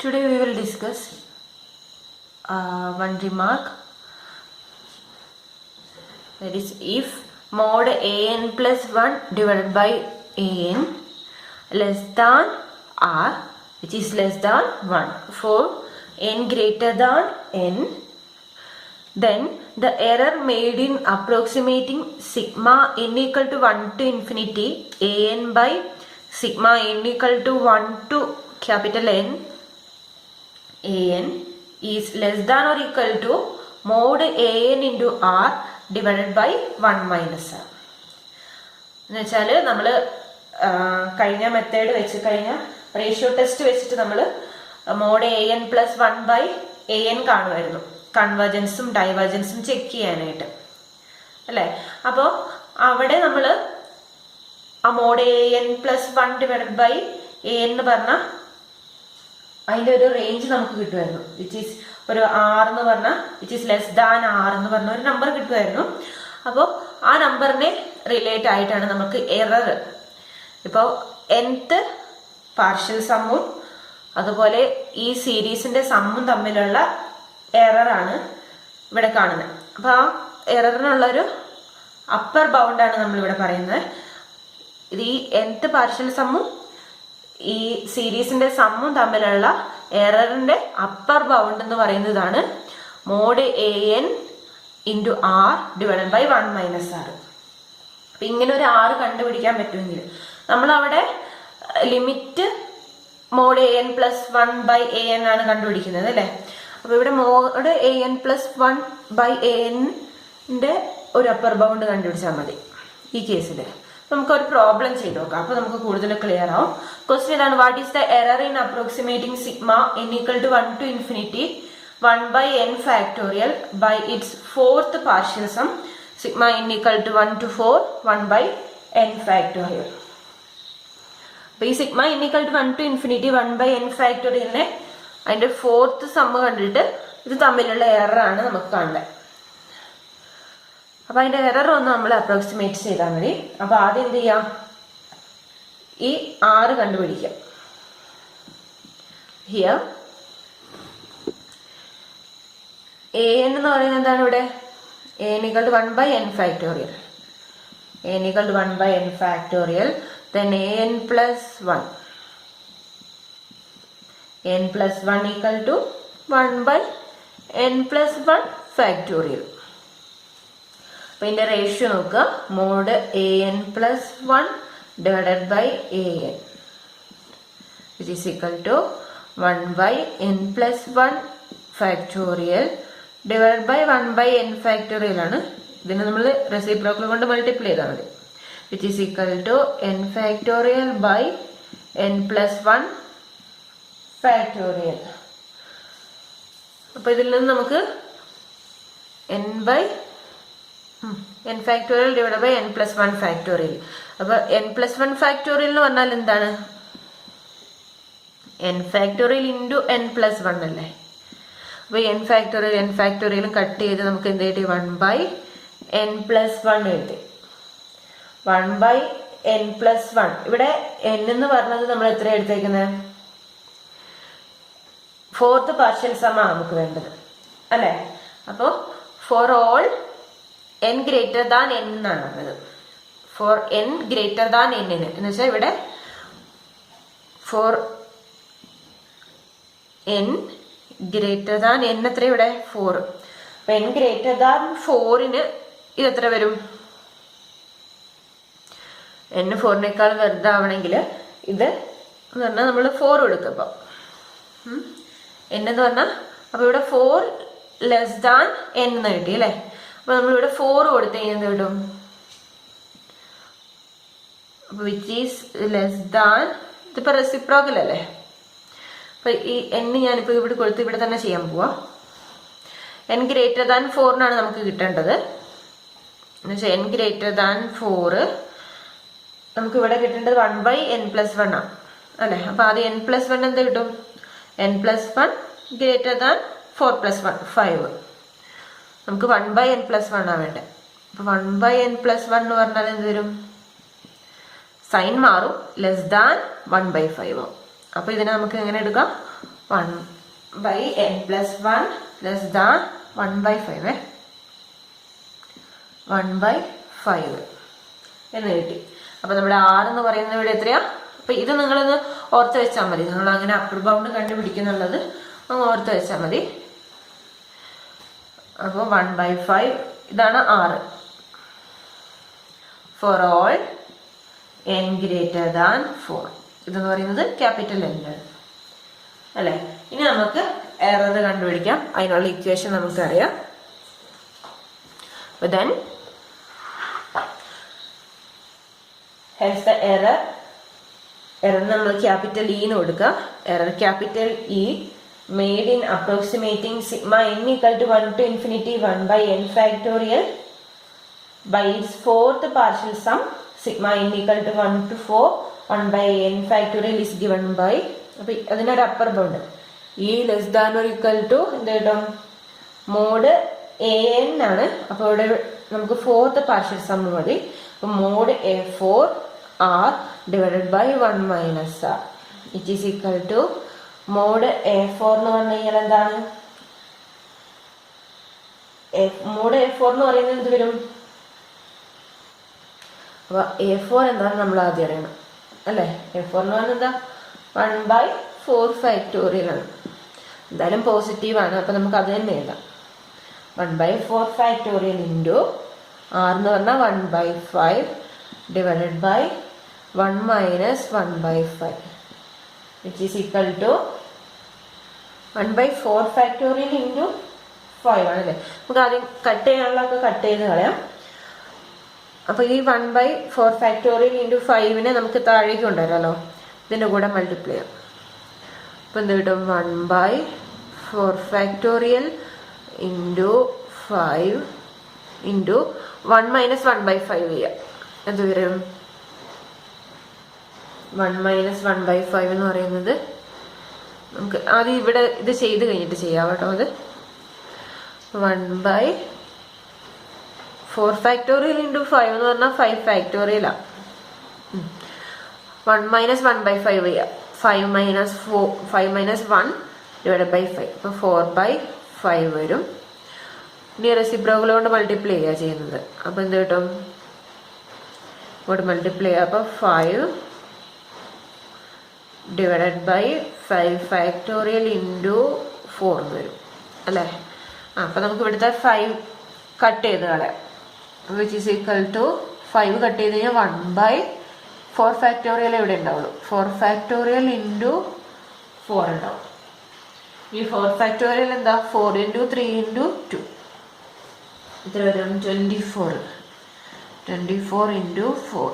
Today we will discuss one remark, that is, if mod an plus 1 divided by an less than r, which is less than 1, for n greater than n, then the error made in approximating sigma n equal to 1 to infinity an by sigma n equal to 1 to capital N an is less than or equal to mod an into r divided by 1 minus r. എന്ന് വെച്ചാൽ നമ്മൾ കഴിഞ്ഞ method വെച്ച് കഴിഞ്ഞ ratio test വെച്ചിട്ട് നമ്മൾ mod an plus 1 by an കാണുമായിരുന്നു, കൺവേർജൻസും ഡൈവേർജൻസും check ചെയ്യാനായിട്ട് അല്ലേ. അപ്പോൾ അവിടെ നമ്മൾ ആ mod an plus 1 divided by an എന്ന് പറഞ്ഞാൽ അതിൻ്റെ ഒരു റേഞ്ച് നമുക്ക് കിട്ടുമായിരുന്നു, വിച്ച് ഈസ് ഒരു ആർ എന്ന് പറഞ്ഞാൽ which is less than R എന്ന് പറഞ്ഞ ഒരു നമ്പർ കിട്ടുമായിരുന്നു. അപ്പോൾ ആ നമ്പറിനെ റിലേറ്റ് ആയിട്ടാണ് നമുക്ക് എറർ, ഇപ്പോൾ nth പാർഷ്യൽ സമ്മും അതുപോലെ ഈ സീരീസിന്റെ സമ്മും തമ്മിലുള്ള എററാണ് ഇവിടെ കാണുന്നത്. അപ്പോൾ ആ എററിനുള്ളൊരു അപ്പർ ബൗണ്ടാണ് നമ്മളിവിടെ പറയുന്നത്. ഇത് ഈ nth പാർഷ്യൽ സമ്മും ഈ സീരീസിന്റെ സമ്മും തമ്മിലുള്ള എററിന്റെ അപ്പർ ബൗണ്ട് എന്ന് പറയുന്നതാണ് mod an into R divided by 1 minus R. അപ്പൊ ഇങ്ങനെ ഒരു ആർ കണ്ടുപിടിക്കാൻ പറ്റുമെങ്കിൽ നമ്മളവിടെ limit mod an plus 1 by an ആണ് കണ്ടുപിടിക്കുന്നത് അല്ലേ. അപ്പൊ ഇവിടെ മോഡ് an പ്ലസ് 1 ബൈ an-ന്റെ ഒരു അപ്പർ ബൗണ്ട് കണ്ടുപിടിച്ചാൽ മതി ഈ കേസിൽ. നമുക്ക് ഒരു പ്രോബ്ലം ചെയ്ത് നോക്കാം, അപ്പൊ നമുക്ക് കൂടുതൽ ക്ലിയർ ആവും. ക്വസ്റ്റ്യൻ ഇതാണ്, what is the error in approximating sigma n equal to 1 to infinity 1 by n factorial by its fourth partial sum sigma n equal to 1 to 4 1 by n factorial. അപ്പൊ ഈ sigma n equal to 1 to infinity 1 by n ഫാക്ടോറിയലിനെ അതിന്റെ fourth sum കണ്ടിട്ട് ഇത് തമ്മിലുള്ള error ആണ് നമുക്ക് കാണേണ്ടത്. അപ്പൊ അതിന്റെ എറർ ഒന്ന് നമ്മൾ അപ്രോക്സിമേറ്റ് ചെയ്താൽ മതി. അപ്പൊ ആദ്യം എന്ത് ചെയ്യാം, ഈ ആറ് കണ്ടുപിടിക്കാം. ഹിയർ an എന്ന് പറയുന്നത് എന്താണ് ഇവിടെ, an equal to 1 by n factorial, an equal to 1 by n factorial, then an plus 1, n plus 1 equal to 1 by n plus 1 factorial. അപ്പൊ ഇതിന്റെ റേഷ്യോ നോക്കുക, mod an plus 1 divided by an which is equal to 1 by n plus 1 factorial divide by 1 by n factorial ആണ്. ഇതിനെ നമ്മൾ reciprocal കൊണ്ട് multiply ചെയ്താൽ മതി, which is equal to n factorial by n plus 1 factorial. അപ്പൊ ഇതിൽ നിന്ന് നമുക്ക് n factorial divide by n plus 1 factorial. അപ്പൊ n പ്ലസ് 1 ഫാക്ടോറിയൽ എന്ന് പറഞ്ഞാൽ എന്താണ്, n factorial into n plus 1 അല്ലേ. അപ്പൊ n ഫാക്ടോറിയലും കട്ട് ചെയ്ത് നമുക്ക് എന്ത് കിട്ടി, 1 ബൈ n പ്ലസ് 1 എഴുതി. 1 ബൈ n പ്ലസ് 1, ഇവിടെ n എന്ന് പറഞ്ഞത് നമ്മൾ എത്ര എടുത്തേക്കുന്നത്, ഫോർത്ത് പാർഷ്യൽ സമാണ് നമുക്ക് വേണ്ടത് അല്ലെ. അപ്പോ for all n greater than n എന്നാണ് പറഞ്ഞത്. For n greater than n എന്ന് വെച്ചാൽ ഇവിടെ for n greater than n എത്ര, ഇവിടെ 4. അപ്പൊ n ഗ്രേറ്റർ ദാൻ 4-ന് ഇത് എത്ര വരും, n 4-നേക്കാൾ വലുതാവണമെങ്കിൽ ഇത് എന്ന് പറഞ്ഞാൽ നമ്മൾ 4 കൊടുക്കും. അപ്പൊ n എന്ന് പറഞ്ഞാൽ അപ്പൊ ഇവിടെ 4 ലെസ് ദാൻ n എന്ന് കിട്ടി അല്ലെ. അപ്പൊ നമ്മളിവിടെ 4 കൊടുത്തു കഴിഞ്ഞാൽ എന്ത് കിട്ടും, വിച്ച് ഈസ് ലെസ് ദാൻ, ഇതിപ്പോ റെസിപ്രോക്കൽ അല്ലേ. അപ്പൊ ഈ n ഞാനിപ്പോ ഇവിടെ കൊടുത്ത് ഇവിടെ തന്നെ ചെയ്യാൻ പോവാ. n ഗ്രേറ്റർ ദാൻ 4-നാണ് നമുക്ക് കിട്ടേണ്ടത്, എന്നുവെച്ചാൽ n ഗ്രേറ്റർ ദാൻ 4 നമുക്ക് ഇവിടെ കിട്ടേണ്ടത് 1 ബൈ n പ്ലസ് 1 ആണ് അല്ലെ. അപ്പൊ ആദ്യം n പ്ലസ് 1 എന്ത് കിട്ടും, n plus 1 greater than 4 plus 1 5. നമുക്ക് 1 ബൈ n പ്ലസ് 1 ആണ് വേണ്ടത്. അപ്പൊ 1 ബൈ n പ്ലസ് 1 എന്ന് പറഞ്ഞാൽ എന്ത് വരും, സൈൻ മാറും, ലെസ് ദാൻ 1 ബൈ 5 ആവും. അപ്പൊ ഇതിനെ നമുക്ക് എങ്ങനെ എടുക്കാം, 1/n+1 less than 1/5 1/5 എന്ന് കിട്ടി. അപ്പൊ നമ്മുടെ r എന്ന് പറയുന്നത് ഇവിടെ എത്രയാ? അപ്പൊ ഇത് നിങ്ങളൊന്ന് ഓർത്ത് വെച്ചാൽ മതി. നിങ്ങൾ അങ്ങനെ അപ്പർ ബൗണ്ട് കണ്ടുപിടിക്കുന്നുള്ളത് ഒന്ന് ഓർത്ത് വെച്ചാൽ മതി. അപ്പോൾ 1/5 ഇതാണ് r four all n greater than 4. ഇതെന്ന് പറയുന്നത് ക്യാപിറ്റൽ N ആണ് അല്ലെ. ഇനി നമുക്ക് എറർ കണ്ടുപിടിക്കാം. അതിനുള്ള ഇക്വേഷൻ നമുക്കറിയാം. But then hence the error നമ്മൾ ക്യാപിറ്റൽ E എന്ന് കൊടുക്കുക. Error capital E made in approximating sigma n equal to 1 to infinity 1/n factorial by its fourth partial sum sigma n equal to 1 to 4 1/n factorial is given by. അപ്പൊ അതിനൊരു upper bound E less than or equal to എന്ത് കിട്ടും? Mode an ആണ്. അപ്പോൾ ഇവിടെ നമുക്ക് fourth partial sum മതി. അപ്പൊ mod a4 r divided by 1 minus r it is equal to mod a4 എന്ന് പറഞ്ഞു കഴിഞ്ഞാൽ എന്താണ്? മോഡ് a4 എന്ന് പറയുന്നത് എന്ത് വരും? അപ്പൊ a4 എന്താണ് നമ്മൾ ആദ്യം അറിയണം അല്ലെ. a4 എന്ന് പറഞ്ഞാൽ എന്താ? 1/4 ഫാക്ടോറിയൽ ആണ്. എന്തായാലും പോസിറ്റീവ് ആണ്. അപ്പൊ നമുക്ക് അത് തന്നെ എഴുതാം. 1/4 ഫാക്ടോറിയൽ ഇൻറ്റു r എന്ന് പറഞ്ഞാൽ 1/5 divided by 1 minus 1/5 which is equal to 1/4 factorial into 5 ആണല്ലേ. നമുക്ക് ആദ്യം കട്ട് ചെയ്യാനുള്ളതൊക്കെ കട്ട് ചെയ്ത് കളയാം. അപ്പൊ ഈ 1/4 ഫാക്ടോറിയൽ ഇൻറ്റു 5 നമുക്ക് താഴേക്ക് കൊണ്ടുവരാമല്ലോ. ഇതിന്റെ കൂടെ മൾട്ടിപ്ലൈ ചെയ്യാം. അപ്പൊ എന്ത് കിട്ടും? 1/4 ഫാക്ടോറിയൽ ഇൻറ്റു 5 ഇൻറ്റു 1 മൈനസ് 1/5 ചെയ്യാം. എന്ത് വരും? 1 മൈനസ് 1/5 എന്ന് പറയുന്നത് നമുക്ക് ആദ്യം ഇവിടെ ഇത് ചെയ്ത് കഴിഞ്ഞിട്ട് ചെയ്യാം കേട്ടോ. അത് 1/4 ഫാക്ടോറിയൽ ഇൻറ്റു 5 എന്ന് പറഞ്ഞാൽ 5 ഫാക്ടോറിയലാ. 1 മൈനസ് 1/5 ചെയ്യാം. 5 മൈനസ് 1 ഡിവൈഡഡ് ബൈ 5. അപ്പൊ 4/5 വരും. ഇനി റെസിപ്രോക്കൽ കൊണ്ട് മൾട്ടിപ്ലൈ ചെയ്യുക ചെയ്യുന്നത്. അപ്പൊ എന്ത് കിട്ടും? ഇങ്ങോട്ട് മൾട്ടിപ്ലൈ ചെയ്യുക. അപ്പൊ 5 ഡിവൈഡഡ് ബൈ 5 ഫാക്ടോറിയൽ ഇൻറ്റു 4 വരും അല്ലേ. അപ്പൊ നമുക്ക് ഇവിടുത്തെ 5 കട്ട് ചെയ്ത് കളയാം. Which is equal to 5 cut ചെയ്ത് കഴിഞ്ഞാൽ 1/4 ഫാക്ടോറിയൽ എവിടെ ഉണ്ടാവുള്ളൂ? 4 ഫാക്ടോറിയൽ ഇൻറ്റു 4 ഉണ്ടാവും. ഈ 4 ഫാക്ടോറിയൽ എന്താ? 4 ഇൻറ്റു 3 ഇൻറ്റു 2 ഇത്ര വരും 24 into 4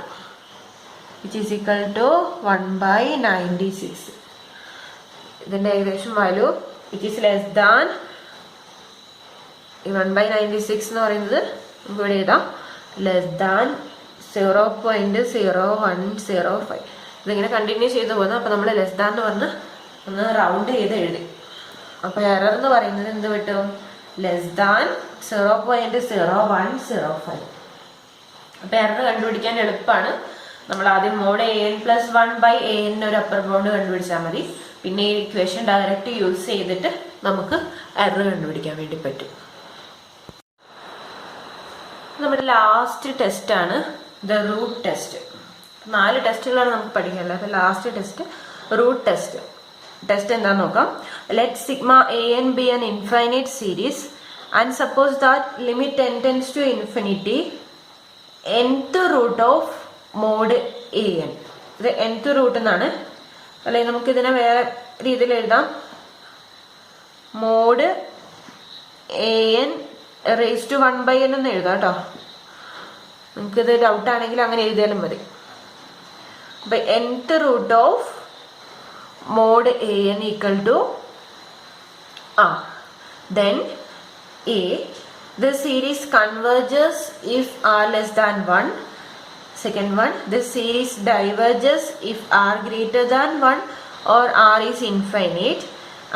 which is equal to 1/96. ഇതിന്റെ ഏകദേശം value it is less than 1/96 എന്ന് പറയുന്നത് നമുക്ക് ഇവിടെ എഴുതാം ലെസ് ദാൻ 0.0105. ഇതിങ്ങനെ കണ്ടിന്യൂ ചെയ്ത് പോകുന്നത്. അപ്പൊ നമ്മൾ ലെസ് ദാൻ എന്ന് പറഞ്ഞ് ഒന്ന് റൗണ്ട് ചെയ്ത് എഴുതി. അപ്പൊ എറർ എന്ന് പറയുന്നത് എന്ത് കിട്ടും? Less than 0.0105. അപ്പൊ എറർ കണ്ടുപിടിക്കാൻ എളുപ്പമാണ്. നമ്മൾ ആദ്യം മോഡ് an+1/an ഒരു അപ്പർ ബൗണ്ട് കണ്ടുപിടിച്ചാൽ മതി. പിന്നെ ഈ ഇക്വേഷൻ ഡയറക്റ്റ് യൂസ് ചെയ്തിട്ട് നമുക്ക് എറർ കണ്ടുപിടിക്കാൻ വേണ്ടി പറ്റും. നമ്മുടെ ലാസ്റ്റ് ടെസ്റ്റ് ആണ് ദ റൂട്ട് ടെസ്റ്റ്. 4 ടെസ്റ്റുകളാണ് നമുക്ക് പഠിക്കാനുള്ളത്. അപ്പൊ last test root test. Test എന്താന്ന് നോക്കാം. Let sigma an be an infinite series and suppose that limit n tends to infinity nth root of mod an. ഇത് nth റൂട്ട് എന്നാണ്. അല്ലെങ്കിൽ നമുക്ക് ഇതിനെ വേറെ രീതിയിൽ എഴുതാം. Mode an raise to 1/n എന്ന് എഴുതാം കേട്ടോ. നമുക്കിത് ഡൗട്ട് ആണെങ്കിൽ അങ്ങനെ എഴുതിയാലും മതി. അപ്പൊ nth root of mod an equal to r. Then a the series converges if r less than 1. Second one, this series diverges if r greater than 1 or r is infinite.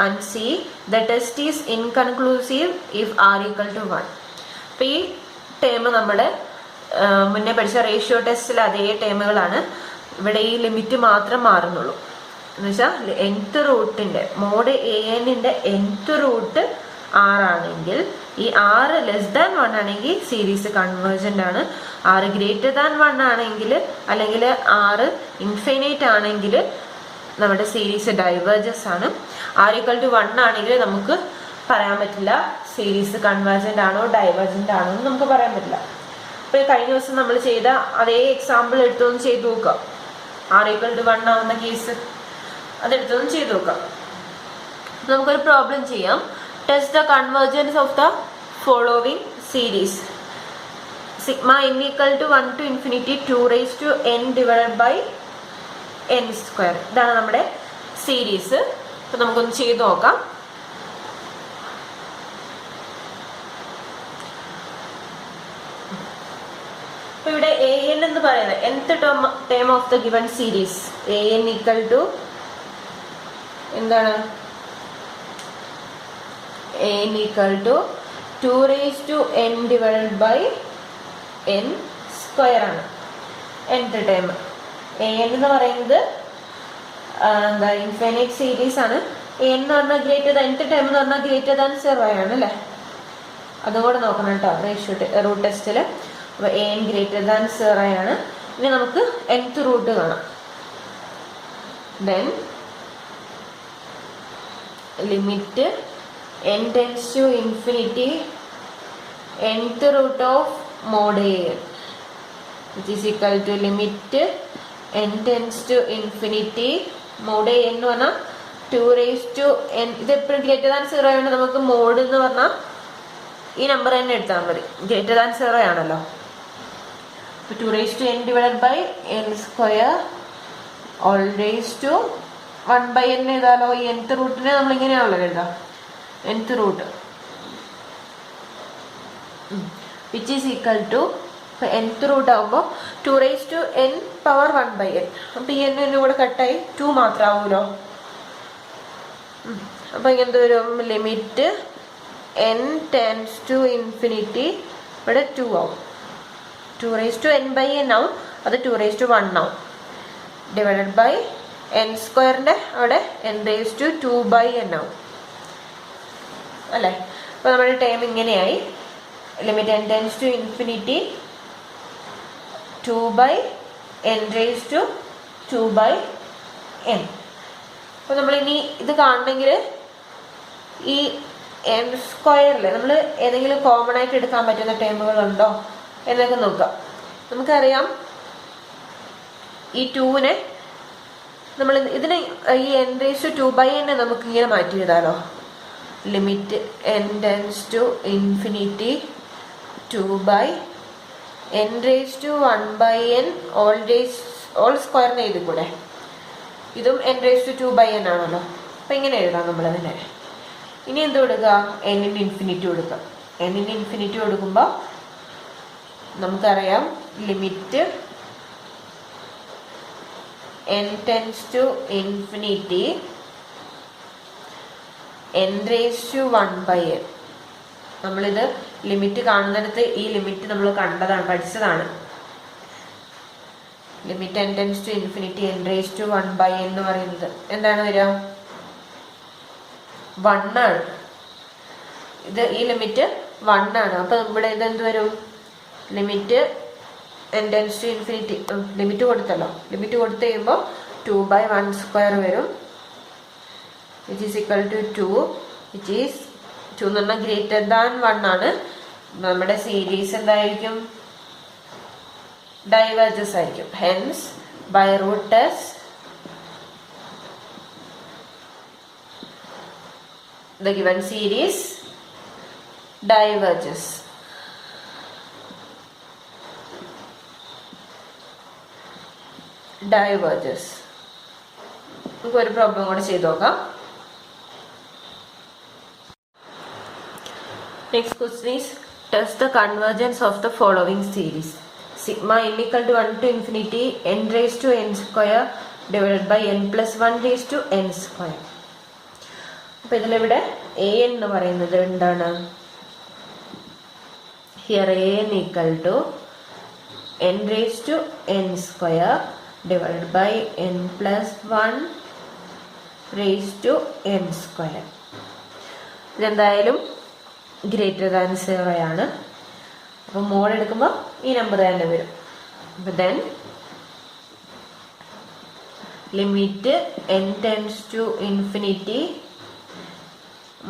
And C, the test is inconclusive if r equal to 1. അപ്പോൾ ഈ term നമ്മൾ മുന്നേ പഠിച്ച ratio ടെസ്റ്റിൽ അതേ ടേമുകളാണ്. ഇവിടെ ഈ limit മാത്രം മാറുന്നുള്ളൂ. എന്ന് വെച്ചാൽ nth റൂട്ടിന്റെ മോഡ് an-ന്റെ nth റൂട്ട് r ആണെങ്കിൽ ഈ r ലെസ് ദാൻ 1 ആണെങ്കിൽ സീരീസ് കൺവേർജന്റ് ആണ്. r ഗ്രേറ്റർ ദാൻ 1 ആണെങ്കിൽ അല്ലെങ്കിൽ r ഇൻഫിനിറ്റ് ആണെങ്കിൽ നമ്മുടെ സീരീസ് ഡൈവേർജസ് ആണ്. r = 1 ആണെങ്കിൽ നമുക്ക് പറയാൻ പറ്റില്ല സീരീസ് കൺവേർജന്റ് ആണോ ഡൈവേർജന്റ് ആണോ എന്ന് നമുക്ക് പറയാൻ പറ്റില്ല. അപ്പോൾ കഴിഞ്ഞ ദിവസം നമ്മൾ ചെയ്ത അതേ എക്സാമ്പിൾ എടുത്തൊന്ന് ചെയ്ത് നോക്കാം. r = 1 ആവുന്ന കേസ് അതെടുത്തൊന്ന് ചെയ്ത് നോക്കാം. നമുക്കൊരു പ്രോബ്ലം ചെയ്യാം. Test the convergence of the following series. Sigma n = 1 to infinity 2n divided by n square. ഇതാണ് നമ്മുടെ സീരീസ്. അപ്പോൾ നമുക്കൊന്ന് ചെയ്ത് നോക്കാം. അപ്പോൾ ഇവിടെ an എന്ന് പറയുന്നത് nth term of the given series. an = എന്താണ്? an = 2n divided by n square ആണ് nth ടേം. an എന്ന് പറയുന്നത് എന്താ ഇൻഫിനിറ്റ് സീരീസ് ആണ്. n എന്ന് പറഞ്ഞാൽ ഗ്രേറ്റർ ദാൻ nth ടേം എന്ന് പറഞ്ഞാൽ ഗ്രേറ്റർ ദാൻ 0 ആണ് അല്ലേ? അതും കൂടെ നോക്കണം കേട്ടോ റൂട്ട് ടെസ്റ്റിൽ. അപ്പോൾ an ഗ്രേറ്റർ ദാൻ 0 ആണ്. ഇനി നമുക്ക് nth റൂട്ട് കാണാം. Then limit n tends to infinity nth root of mod an which is equal to limit n tends to infinity mod an എന്ന് പറഞ്ഞാൽ 2n. ഇത് എപ്പോഴും ഗ്രേറ്റർ ദാൻ 0 ആയതുകൊണ്ട് നമുക്ക് മോഡ് എന്ന് പറഞ്ഞാൽ ഈ നമ്പർ തന്നെ എടുത്താൽ മതി. ഗ്രേറ്റർ ദാൻ 0 ആണല്ലോ. അപ്പോൾ 2n divided by n square all raised to 1/n എഴുതാലോ. ഈ nth റൂട്ടിനെ നമ്മളിങ്ങനെയാണല്ലോ എഴുതാം. nth root which is equal to nth root ആകുമ്പോൾ 2n power 1/n. അപ്പോൾ ഈ n കൂടെ കട്ടായി 2 മാത്രമാവുമല്ലോ. അപ്പോൾ ഇങ്ങനത്തെ ഒരു limit n tends to infinity ഇവിടെ 2 ആവും. 2n/n ആവും. അത് 2/1 ആവും. ഡിവൈഡഡ് ബൈ n സ്ക്വയറിൻ്റെ അവിടെ n/2/n ആവും അല്ലേ? അപ്പോൾ നമ്മുടെ ടൈം ഇങ്ങനെയായി. Limit n tends to infinity 2/n/2/n. അപ്പോൾ നമ്മളിനി ഇത് കാണണമെങ്കിൽ ഈ n സ്ക്വയറിൽ നമ്മൾ ഏതെങ്കിലും കോമൺ ആയിട്ട് എടുക്കാൻ പറ്റുന്ന ടേമുകളുണ്ടോ എന്നൊക്കെ നോക്കാം. നമുക്കറിയാം ഈ 2-നെ നമ്മൾ ഇതിനെ ഈ n/2/n നമുക്ക് ഇങ്ങനെ മാറ്റി എഴുതാലോ. Limit n tends to infinity 2/n/1/n all സ്ക്വയറിന് എഴുതി കൂടെ. ഇതും n/2/n ആണല്ലോ. അപ്പം ഇങ്ങനെ എഴുതാം നമ്മളതിനെ. ഇനി എന്ത് കൊടുക്കുക? n-ന് ഇൻഫിനിറ്റി കൊടുക്കുക. n-ന് ഇൻഫിനിറ്റി കൊടുക്കുമ്പോൾ നമുക്കറിയാം limit n tends to infinity n/1/n. നമ്മളിത് ലിമിറ്റ് കാണുന്നിടത്ത് ഈ ലിമിറ്റ് നമ്മൾ കണ്ടതാണ്, പഠിച്ചതാണ്. Limit n tends to infinity n/1/n എന്ന് പറയുന്നത് എന്താണ് വരിക? 1 ആണ്. ഇത് ഈ ലിമിറ്റ് 1 ആണ്. അപ്പം ഇവിടെ ഇതെന്ത് വരും? Limit n tends to infinity limit കൊടുത്തല്ലോ. ലിമിറ്റ് കൊടുത്തു കഴിയുമ്പോൾ 2/1² വരും. which is equal to 2, which is 2 എന്ന് പറഞ്ഞാൽ ഗ്രേറ്റർ ദാൻ 1 ആണ്. നമ്മുടെ സീരീസ് എന്തായിരിക്കും? ഡൈവേർജസ് ആയിരിക്കും. Hence by root test the given series diverges. നമുക്ക് ഒരു പ്രോബ്ലം കൂടെ ചെയ്ത് നോക്കാം. Next question is, test the convergence of the following series. Sigma n equal to 1 to infinity n/n² divided by n+1/n². അപ്പോൾ ഇതിലിവിടെ an എന്ന് പറയുന്നത് എന്താണ്? Here an equal to n/n² divided by n+1 raise to n square. ഇതെന്തായാലും greater than 0 ആണ്. അപ്പം mode എടുക്കുമ്പോൾ ഈ number തന്നെ വരും. അപ്പം then limit n tends to infinity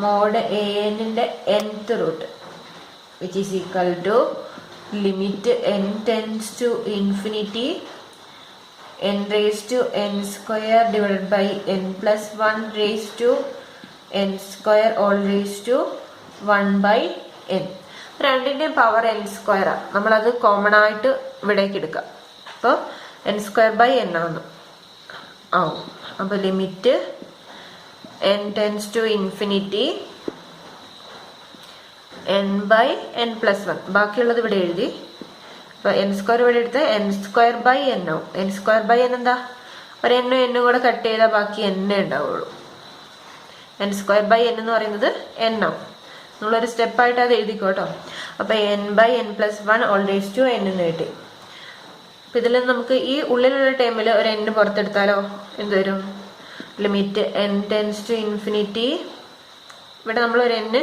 mod an-ന്റെ nth root which is equal to limit n tends to infinity n raised to n square divided by n plus 1 raised to n square all raised to 1 by n. രണ്ടിൻ്റെയും power n square ആണ്. നമ്മളത് common ആയിട്ട് ഇവിടേക്ക് എടുക്കാം. അപ്പോൾ n square by n ആവും. അപ്പോൾ limit n tends to infinity n by n plus 1. ബാക്കിയുള്ളത് ഇവിടെ എഴുതി. അപ്പോൾ n സ്ക്വയർ ഇവിടെ എടുത്ത് n സ്ക്വയർ ബൈ n ആവും. n സ്ക്വയർ ബൈ n എന്താ? ഒരു n കൂടെ കട്ട് ചെയ്താൽ ബാക്കി n ഉണ്ടാവുള്ളൂ. n സ്ക്വയർ ബൈ n എന്ന് പറയുന്നത് n ആവും. നിങ്ങളൊരു സ്റ്റെപ്പായിട്ട് അത് എഴുതിക്കോട്ടോ. അപ്പോൾ n by n plus 1 whole raise to n എന്ന് കിട്ടി. അപ്പം ഇതിൽ നമുക്ക് ഈ ഉള്ളിലുള്ള ടൈമിൽ ഒരു n പുറത്തെടുത്താലോ എന്ത് വരും? Limit n tends to infinity. ഇവിടെ നമ്മൾ ഒരു n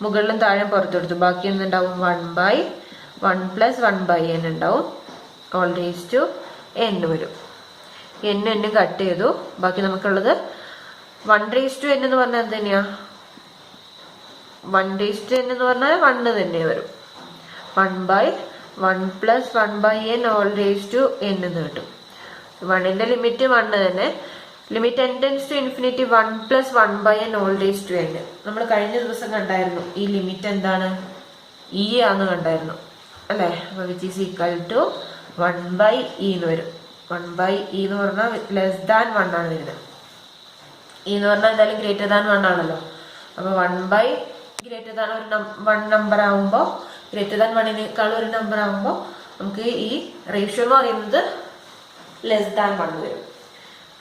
മുകളിലും താഴെ പുറത്തെടുത്തു. ബാക്കി എന്തുണ്ടാവും? 1 ബൈ 1 പ്ലസ് 1 ബൈ n ഉണ്ടാവും. ഓൾ റേസ് ടു n വരും. n കട്ട് ചെയ്തു. ബാക്കി നമുക്കുള്ളത് 1 റേസ് ടു n എന്ന് പറഞ്ഞാൽ എന്ത് തന്നെയാ? 1 റേസ് ടു n എന്ന് പറഞ്ഞാൽ 1 തന്നെ വരും. 1 by 1 plus 1 by n whole raise to n എന്ന് കിട്ടും. 1ന്റെ ലിമിറ്റ് 1 തന്നെ. Limit n tends to infinity 1 plus 1 by n whole raise to n. നമ്മൾ കഴിഞ്ഞ ദിവസം കണ്ടായിരുന്നു ഈ ലിമിറ്റ് എന്താണ്? e ആണെന്ന് കണ്ടായിരുന്നു അല്ലേ? അപ്പോൾ which is equal to 1 by e എന്ന് വരും. 1 ബൈ e എന്ന് പറഞ്ഞാൽ ലെസ് ദാൻ 1 ആണ് വരുന്നത്. e എന്ന് പറഞ്ഞാൽ എന്തായാലും ഗ്രേറ്റർ ദാൻ 1 ആണല്ലോ. അപ്പോൾ 1 ബൈ ഗ്രേറ്റർ ദാൻ ഒരു 1 നമ്പർ ആകുമ്പോൾ, ഗ്രേറ്റർ ദാൻ 1-നേക്കാൾ ഒരു നമ്പർ ആകുമ്പോൾ നമുക്ക് ഈ റേഷ്യോ എന്ന് പറയുന്നത് ലെസ് ദാൻ 1 വരും.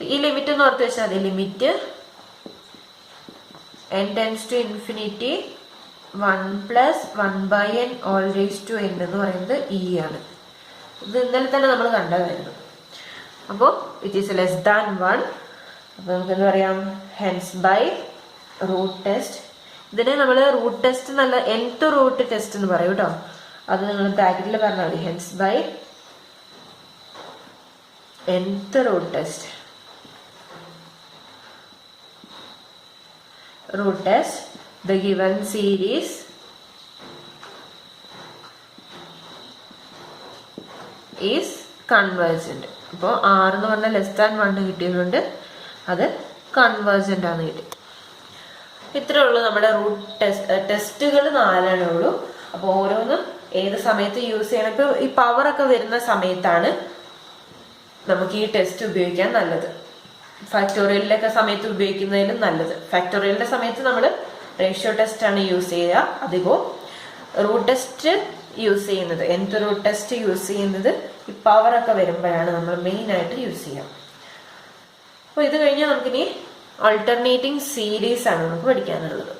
ഈ ലിമിറ്റ് എന്ന് ഓർത്ത് വെച്ചാൽ മതി. Limit n tends to infinity 1 plus 1 by n whole raise to n എന്ന് പറയുന്നത് e ആണ്. ഇത് ഇന്നലെ തന്നെ നമ്മൾ കണ്ടതായിരുന്നു. അപ്പോൾ ഇറ്റ് ഈസ് ലെസ് ദാൻ 1. അപ്പോൾ നമുക്ക് എന്താ പറയാം? Hence by root test. ഇതിനെ നമ്മൾ റൂട്ട് ടെസ്റ്റ് എന്നല്ല nth റൂട്ട് ടെസ്റ്റ് എന്ന് പറയും കേട്ടോ. അത് നിങ്ങൾ ബ്രാക്കറ്റിൽ പറഞ്ഞാൽ മതി. Hence by nth root test. root test the given series is convergent. അപ്പോൾ r എന്ന് പറഞ്ഞാൽ ലെസ് ദാൻ 1 കിട്ടിയതുകൊണ്ട് അത് കൺവേർജന്റ് ആണ് കിട്ടി. ഇത്രേ ഉള്ളൂ നമ്മുടെ റൂട്ട് ടെസ്റ്റുകൾ 4 ഉള്ളൂ. അപ്പോൾ ഓരോന്നും ഏത് സമയത്ത് യൂസ് ചെയ്യണം. ഇപ്പോൾ ഈ പവറൊക്കെ വരുന്ന സമയത്താണ് നമുക്ക് ഈ ടെസ്റ്റ് ഉപയോഗിക്കാൻ നല്ലത്. ഫാക്ടോറിയലിലൊക്കെ സമയത്ത് ഉപയോഗിക്കുന്നതിലും നല്ലത്. ഫാക്ടോറിയലിന്റെ സമയത്ത് നമ്മൾ റേഷ്യോ ടെസ്റ്റ് ആണ് യൂസ് ചെയ്യുക അധികവും. റൂട്ട് ടെസ്റ്റ് യൂസ് ചെയ്യുന്നത്, nth റൂട്ട് ടെസ്റ്റ് യൂസ് ചെയ്യുന്നത് ഈ പവറൊക്കെ വരുമ്പോഴാണ് നമ്മൾ മെയിൻ ആയിട്ട് യൂസ് ചെയ്യുക. അപ്പോൾ ഇത് കഴിഞ്ഞാൽ നമുക്കിനി ആൾട്ടർനേറ്റിംഗ് സീരീസ് ആണ് നമുക്ക് പഠിക്കാനുള്ളത്.